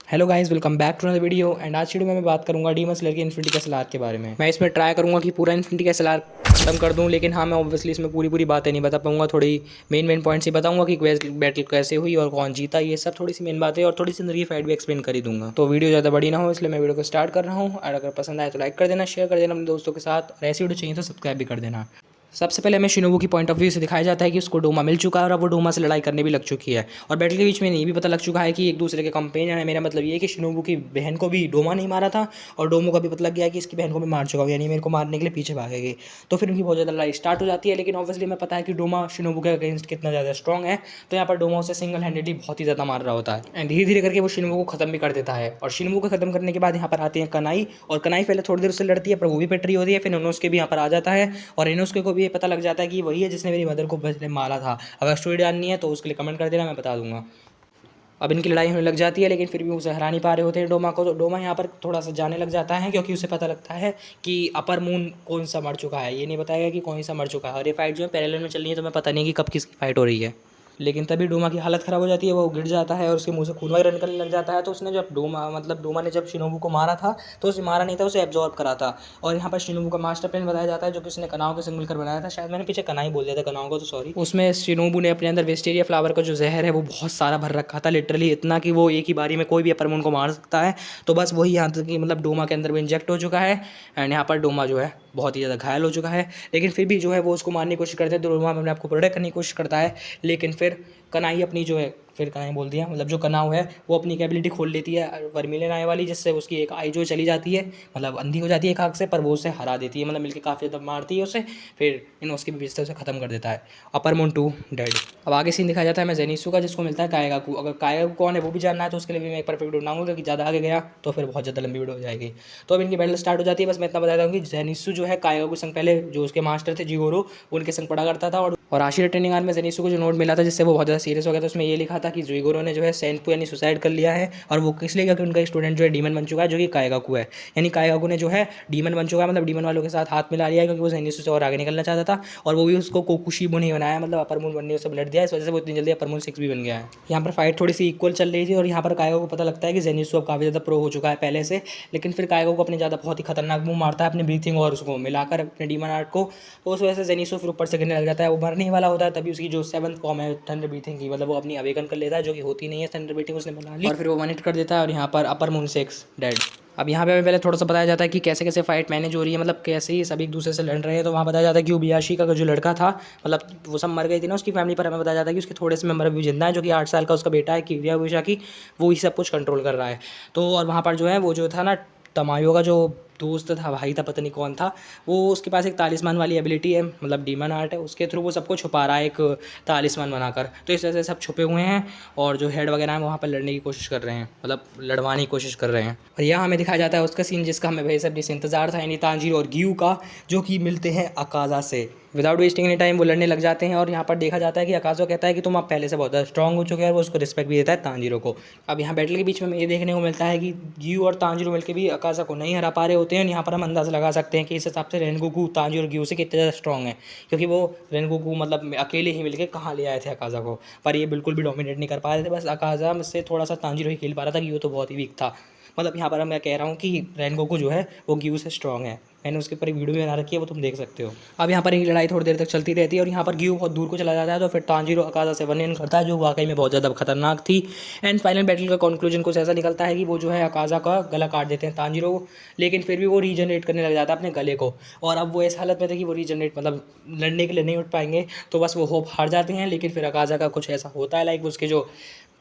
Hello guys, welcome back to another video. And आज की video में मैं बात करूंगा डीमन स्लेयर के इन्फिनिटी के एसएलआर के बारे में। मैं इसमें ट्राई करूंगा कि पूरा इन्फिनिटी का एसएलआर खत्म कर दूं, लेकिन हाँ, मैं ऑब्वियसली इसमें पूरी बातें नहीं बता पाऊंगा। थोड़ी मेन पॉइंट्स ही बताऊंगा कि बैटल कैसे हुई और कौन जीता, ये सब थोड़ी सी मेन बातें और थोड़ी सी नई फाइट भी एक्सप्लेन कर ही दूंगा। तो वीडियो ज़्यादा बड़ी ना हो, इसलिए मैं वीडियो को स्टार्ट कर रहा हूँ। और अगर पसंद आए तो लाइक कर देना, शेयर कर देना अपने दोस्तों के साथ, और ऐसी वीडियो चाहिए तो सब्सक्राइब भी कर देना। सबसे पहले हमें शिनोबू की पॉइंट ऑफ व्यू से दिखाया जाता है कि उसको डोमा मिल चुका है और अब वो डोमा से लड़ाई करने भी लग चुकी है। और बैटल के बीच में ये भी पता लग चुका है कि एक दूसरे के कंपेनियन है। मेरा मतलब ये है कि शिनोबू की बहन को भी डोमा नहीं मारा था और डोमो का भी पता लग गया कि इसकी बहन को भी मार चुका हूँ, यानी मेरे को मारने के लिए पीछे भागेगी। तो फिर उनकी बहुत ज़्यादा लड़ाई स्टार्ट हो जाती है। लेकिन ऑब्वियसली मैं पता है कि डोमा शिनोबू के अगेंस्ट कितना ज़्यादा स्ट्रॉग है, तो यहाँ पर डोमा उसे सिंगल हैंडेडली बहुत ही ज़्यादा मार रहा होता है। एंड धीरे धीरे करके वो शिनोबू को खत्म भी कर देता है। और शिनोबू को खत्म करने के बाद यहाँ पर आती है कनाई, और कनाई पहले थोड़ी देर उससे लड़ती है पर वो भी पिट रही होती है। फिर इनोस्के भी यहाँ पर आ जाता है और इनोस्के को भी ये पता लग जाता है कि वही है जिसने मेरी मदर को पहले मारा था। अगर स्टोरी जाननी है तो उसके लिए कमेंट कर देना, मैं बता दूंगा। अब इनकी लड़ाई होने लग जाती है, लेकिन फिर भी उसे हरा नहीं पा रहे होते हैं डोमा को। तो डोमा यहाँ पर थोड़ा सा जाने लग जाता है, क्योंकि उसे पता लगता है कि अपर मून कौन सा मर चुका है। ये नहीं बताएगा कि कौन सा मर चुका है। और ये फाइट जो है पैरेलल में चल रही है, तो मैं पता नहीं कि कब किसकी फाइट हो रही है। लेकिन तभी डोमा की हालत ख़राब हो जाती है, वो गिर जाता है और उसके मुंह से खून वगैरह निकलने लग जाता है। तो उसने जब डोमा ने जब शिनोबू को मारा था, तो उसे मारा नहीं था, उसे एब्जॉर्ब करा था। और यहाँ पर शिनोबू का मास्टर प्लान बताया जाता है, जो कि उसने कनाओ के संग मिलकर बनाया था। शायद मैंने पीछे कनाई बोल दिया था, कनाओ को तो सॉरी। उसमें शिनोबू ने अपने अंदर वेस्टेरिया फ्लावर का जो जहर है वो बहुत सारा भर रखा था, लिटरली इतना कि वो एक ही बारी में कोई भी अपर मून को मार सकता है। तो बस वही यहाँ तक कि मतलब डोमा के अंदर भी इंजेक्ट हो चुका है। एंड यहाँ पर डोमा जो है बहुत ही ज़्यादा घायल हो चुका है। लेकिन फिर भी जो है वो उसको मारने की कोशिश करते हैं, तो डोमा अपने आपको प्रोटेक्ट करने की कोशिश करता है। लेकिन फिर कनाई अपनी जो है, फिर कनाई बोल दिया, मतलब जो कनाव है वो अपनी कैबिलिटी खोल लेती है वर्मिलियन आई वाली, जिससे उसकी एक आई जो चली जाती है, मतलब अंधी हो जाती है एक आँख से, पर वो उसे हरा देती है, मतलब मिलकर काफ़ी ज़्यादा मारती है उसे। फिर इन उसके बीच से उसे खत्म कर देता है। Upper moon 2 dead. अब आगे सीन दिखाया जाता है मैं जेनिसु का, जिसको मिलता है कायगाकू। अगर कायगाकू कौन है वो भी जानना है तो उसके लिए भी मैं एक परफेक्ट वीडियो बनाऊंगा, कि ज़्यादा आगे गया तो फिर बहुत ज़्यादा लंबी वीडियो हो जाएगी। तो अब इनकी बैटल स्टार्ट हो जाती है। बस मैं इतना बताता हूँ कि जेनिसु जो है कायगाकू संग पहले जो उसके मास्टर थे जिगोरो, उनके संग पढ़ा करता था। और आशिरा ट्रेनिंग आर्म में जेनिसु को जो नोट मिला था जिससे वो बहुत ज़्यादा सीरियस हो गया था, उसमें ये लिखा था कि जिगोरो ने जो है सेंपू यानी सुसाइड कर लिया है। और वो किस लिए, क्योंकि उनका स्टूडेंट जो है डीमन बन चुका है, जो कि कायगाकू है। यानी कायगाकू ने जो है डीमन बन चुका है, मतलब डीमन वालों के साथ हाथ मिला लिया है, क्योंकि वो जेनिसु से और आगे निकलना चाहता था। और वो भी उसको कोकुशिबो नहीं बनाया, मतलब अपर मून बनने से ब्लड दिया, इस वजह से वो इतनी जल्दी अपर मून 6 भी बन गया है। यहाँ पर फाइट थोड़ी सी इक्वल चल रही थी, और यहाँ पर कायगाकू को पता लगता है कि जेनिसु अब काफ़ी ज़्यादा प्रो हो चुका है पहले से। लेकिन फिर कायगाकू को अपने ज़्यादा बहुत ही खतरनाक मूव मारता है अपनी ब्रीथिंग और उसको मिलाकर अपने डीमन आर्ट को। तो उस वजह से जेनिसु फिर ऊपर से गिरने लग जाता है, वो मरने ही वाला होता है। तभी उसकी जो 7th फॉर्म है थंडर ब्रीथिंग की, मतलब वो अपनी अवेकन कर लेता है, जो कि होती नहीं है थंडर ब्रीथिंग, उसने बना ली। और फिर वो 1 हिट कर देता है, और यहाँ पर अपर मून 6 डेड। अब यहाँ पे हमें पहले थोड़ा सा बताया जाता है कि कैसे कैसे फाइट मैनेज हो रही है, मतलब कैसे ही सभी एक दूसरे से लड़ रहे हैं। तो वहाँ बताया जाता है कि उबियाशी का जो लड़का था, मतलब वो सब मर गई थी ना उसकी फैमिली, पर हमें बताया जाता है कि उसके थोड़े से मेंबर अभी जिंदा है, जो कि 8 साल का उसका बेटा है किरिया उबियाशी, वो ही सब कुछ कंट्रोल कर रहा है। तो और वहाँ पर जो है वो जो था ना, तमायो का जो दोस्त था, भाई था, पता नहीं कौन था, वो उसके पास एक तालिस्मान वाली एबिलिटी है, मतलब डीमन आर्ट है, उसके थ्रू वो सबको छुपा रहा है एक तालिस्मान बनाकर। तो इस वजह से सब छुपे हुए हैं, और जो हेड वगैरह हैं वहाँ पर लड़ने की कोशिश कर रहे हैं, मतलब लड़वाने की कोशिश कर रहे हैं। और यहाँ हमें दिखाया जाता है उसका सीन जिसका हमें बेसब्री से इंतजार था, यानी तांजीरो और गियू का, जो कि मिलते हैं अकाज़ा से। विदाउट वेस्टिंग एनी टाइम वो लड़ने लग जाते हैं। और यहाँ पर देखा जाता है कि अकाज़ो कहता है कि तुम अब पहले से बहुत ज़्यादा स्ट्रॉन्ग हो चुके हैं, और वो उसको रिस्पेक्ट भी देता है तांजीरो को। अब यहाँ बैटल के बीच में ये देखने को मिलता है कि गियू और तांजीरो मिलकर भी अकाज़ा को नहीं हरा पा रहे होते हैं। यहाँ पर हम अंदाज़ा लगा सकते हैं कि इस हिसाब से रेनगोकू तांजीरो और गियू से कितने ज़्यादा स्ट्रॉन्ग है, क्योंकि वो रेनगोकू मतलब अकेले ही मिलकर कहाँ ले आए थे अकाज़ा को। पर ये बिल्कुल भी डोमिनेट नहीं कर पा रहे थे, बस अकाज़ा से थोड़ा सा तांजीरो ही खेल पा रहा था, गियू तो बहुत ही वीक था। मतलब यहाँ पर मैं कह रहा हूँ कि रेनगोकू जो है वो गियू से स्ट्रॉन्ग है। मैंने उसके ऊपर एक वीडियो भी बना रखी है, वो तुम देख सकते हो। अब यहाँ पर ये लड़ाई थोड़ी देर तक चलती रहती है, और यहाँ पर गियू बहुत दूर को चला जाता है। तो फिर तांजीरो अकाज़ा से 1 करता है, जो वाकई में बहुत ज़्यादा खतरनाक थी। एंड फाइनल बैटल का कंक्लूजन कुछ ऐसा निकलता है कि वो जो है अकाज़ा का गला काट देते हैं तांजीरो को, लेकिन फिर भी वो रीजनरेट करने लग जाता है अपने गले को। और अब वो इस हालत में थे कि वो रीजनरेट मतलब लड़ने के लिए नहीं उठ पाएंगे, तो बस वो होप हार जाते हैं। लेकिन फिर अकाज़ा का कुछ ऐसा होता है, लाइक उसके जो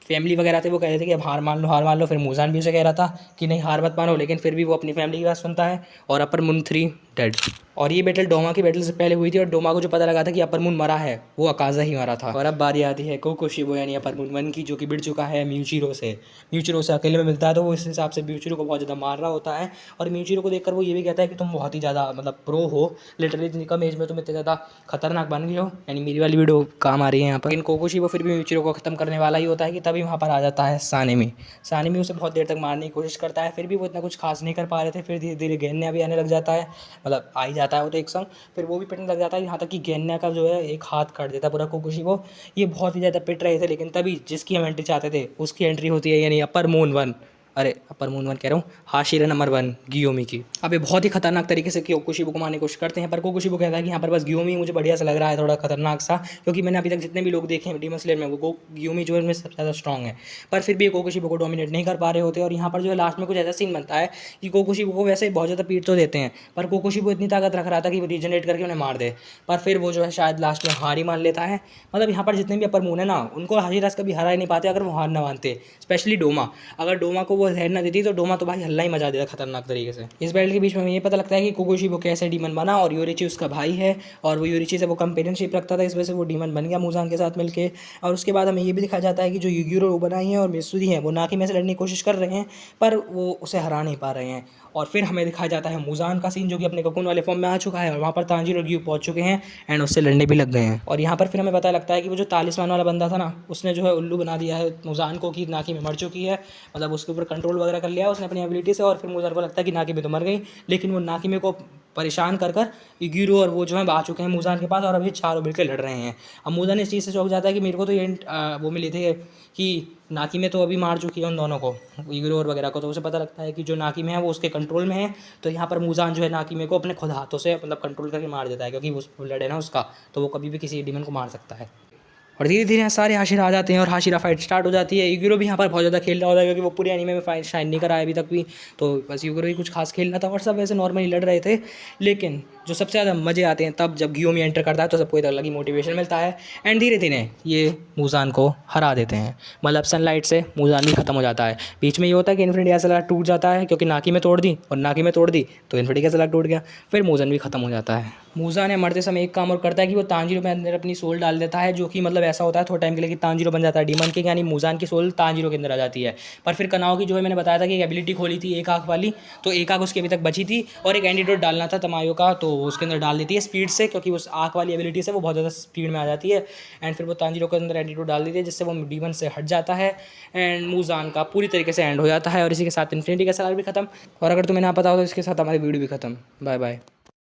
फैमिली वगैरह थे वो कह रहे थे कि अब हार मान लो, हार मान लो। फिर मूजान भी उसे कह रहा था कि नहीं हार मत मानो, लेकिन फिर भी वो अपनी फैमिली की बात सुनता है। और अपर मून 3 डेड। और ये बैटल डोमा की बैटल से पहले हुई थी, और डोमा को जो पता लगा था कि अपर मून मरा है, वो अकाज़ा ही मरा था। और अब बारी आती है कोकोशिबो यानी अपर मून 1 की, जो कि बिड़ चुका है म्यूचिरो से। म्यूचिरो से अकेले में मिलता है, तो वो इस हिसाब से म्यूचिरो को बहुत ज़्यादा मार रहा होता है। और म्यूचिरो को देखकर वो ये भी कहता है कि तुम बहुत ही ज़्यादा मतलब प्रो हो, लिटरली इतनी कम एज में तुम इतने ज़्यादा खतरनाक बन गए हो। यानी मेरी वाली वीडियो काम आ रही है यहाँ पर। लेकिन कोकोशिबो फिर भी म्यूचिरो को खत्म करने वाला ही होता है, कि तभी वहाँ पर आ जाता है सानेमी। सानेमी उसे बहुत देर तक मारने की कोशिश करता है, फिर भी वो इतना कुछ खास नहीं कर पा रहे थे। फिर धीरे धीरे गेन्या भी आने लग जाता है, मतलब आ ही जाता है वो तो एक संग। फिर वो भी पिटने लग जाता है, यहाँ तक कि गेन्या का जो है एक हाथ काट देता है पूरा कोकोशिबो। ये बहुत ही ज़्यादा पिट रहे थे, लेकिन तभी जिसकी हम एंट्री चाहते थे उसकी एंट्री होती है, यानी अपर मून 1 अरे अपर मून वन कह रहा हूँ, हाशिरा नंबर 1 गियोमी की। अब ये बहुत ही खतरनाक तरीके से कोकोशिबो को मारने की कोशिश करते हैं, पर कोकोशिबो कहता है कि यहाँ पर बस गियोमी मुझे बढ़िया सा लग रहा है, थोड़ा खतरनाक सा, क्योंकि मैंने अभी तक जितने भी लोग देखे हैं डीमन स्लेयर में वो गियोमी जो है उनमें सबसे ज़्यादा स्ट्रॉन्ग है। पर फिर भी कोकोशिबो को डोमिनेट नहीं कर पा रहे होते, और यहाँ पर जो है लास्ट में कुछ ऐसा सीन बनता है कि कोकोशिबो को वैसे बहुत ज़्यादा पीट तो देते हैं, पर कोकोशिबो इतनी ताकत रख रहा था कि वो रीजनरेट करके उन्हें मार दे, पर फिर वो जो है शायद लास्ट में हार ही मान लेता है। मतलब यहाँ पर जितने भी अपर मून है ना, उनको हाशिरास कभी हरा ही नहीं पाते अगर वो हार ना मानते, स्पेशली डोमा। अगर डोमा को वो जहर ना देती तो डोमा तो भाई हल्ला ही मचा देता खतरनाक तरीके से। इस बैटल के बीच में हमें ये पता लगता है कि कोकोशिबो कैसे डीमन बना, और योरिची उसका भाई है, और वो योरिची से वो कंपेनियनशिप रखता था, इस वजह से वो डीमन बन गया मुजान के साथ मिलके। और उसके बाद हमें ये भी दिखाया जाता है कि जो युगिरो बनाई है और मित्सुरी है वो नाकी में से लड़ने की कोशिश कर रहे हैं, पर वो उसे हरा नहीं पा रहे हैं। और फिर हमें दिखाया जाता है मुजान का सीन, जो कि अपने ककून वाले फॉर्म में आ चुका है, और वहाँ पर तांजीरो और ग्यू पहुँच चुके हैं एंड उससे लड़ने भी लग गए हैं। और यहाँ पर फिर हमें पता लगता है कि वो जो तालिस्मान वाला बंदा था ना, उसने जो है उल्लू बना दिया है मुजान को कि नाकी में मर चुकी है, मतलब उसके ऊपर कंट्रोल वगैरह कर लिया उसने अपनी एबिलिटी से। और फिर मुजान को लगता है कि नाकी में तो मर गई, लेकिन वो नाकी में को परेशान कर इगिरो और वो जो है आ चुके हैं मुजान के पास, और अभी चारों मिलकर लड़ रहे हैं। अब मुजान इस चीज़ से चौंक जाता है कि मेरे को तो ये वो मिले थे कि नाकी में तो अभी मार चुकी है उन दोनों को, इगिरो और वगैरह को, तो उसे पता लगता है कि जो नाकी में है वो उसके कंट्रोल में है। तो यहाँ पर मुजान जो है नाकी में को अपने खुद हाथों से मतलब कंट्रोल करके मार देता है, क्योंकि वो ब्लड है ना उसका, तो वो कभी भी किसी डीमन को मार सकता है। और धीरे धीरे सारे हाशिरा आ जाते हैं और हाशिरा फाइट स्टार्ट हो जाती है। इगिरो भी यहाँ पर बहुत ज़्यादा खेल रहा होता है, क्योंकि वो पूरे एनीमे में फाइट शाइन नहीं करा है अभी तक भी, तो बस इगिरो ही कुछ खास खेल रहा था, और सब वैसे नॉर्मली लड़ रहे थे। लेकिन जो सबसे ज़्यादा मज़े आते हैं तब जब गियोमी एंटर करता है, तो सबको एक अलग ही मोटिवेशन मिलता है, एंड धीरे धीरे ये मुजान को हरा देते हैं। मतलब सनलाइट से मुजान भी खत्म हो जाता है। बीच में ये होता है कि इन्फिनिटी एसएलआर टूट जाता है, क्योंकि नाकी में तोड़ दी, और नाकी में तोड़ दी तो इन्फिनिटी एसएलआर टूट गया, फिर मुजान भी खत्म हो जाता है। मुजान ने मरते समय एक काम और करता है कि वो तांजीरो में अंदर अपनी सोल डाल देता है, जो कि मतलब ऐसा होता है थोड़ा टाइम के लिए कि तांजीरो बन जाता है डीमन के, यानी मुजान की सोल तांजीरो के अंदर आ जाती है। पर फिर कनाओ की जो है मैंने बताया था कि एक एबिलिटी खोली थी एक आँख वाली, तो एक आँख उसकी अभी तक बची थी, और एक एंटीडोट डालना था तमायो का, तो वो उसके अंदर डाल देती है स्पीड से, क्योंकि उस आँख वाली एबिलिटी से वो बहुत ज़्यादा स्पीड में आ जाती है। एंड फिर वो तांजीरो के अंदर एंटीडोट डाल देती है, जिससे वो डीमन से हट जाता है, एंड मुजान का पूरी तरीके से एंड हो जाता है। और इसी के साथ इन्फिनिटी का सवाल भी खत्म। और अगर तुम्हें ना पता हो तो इसके साथ हमारी वीडियो भी खत्म। Bye bye.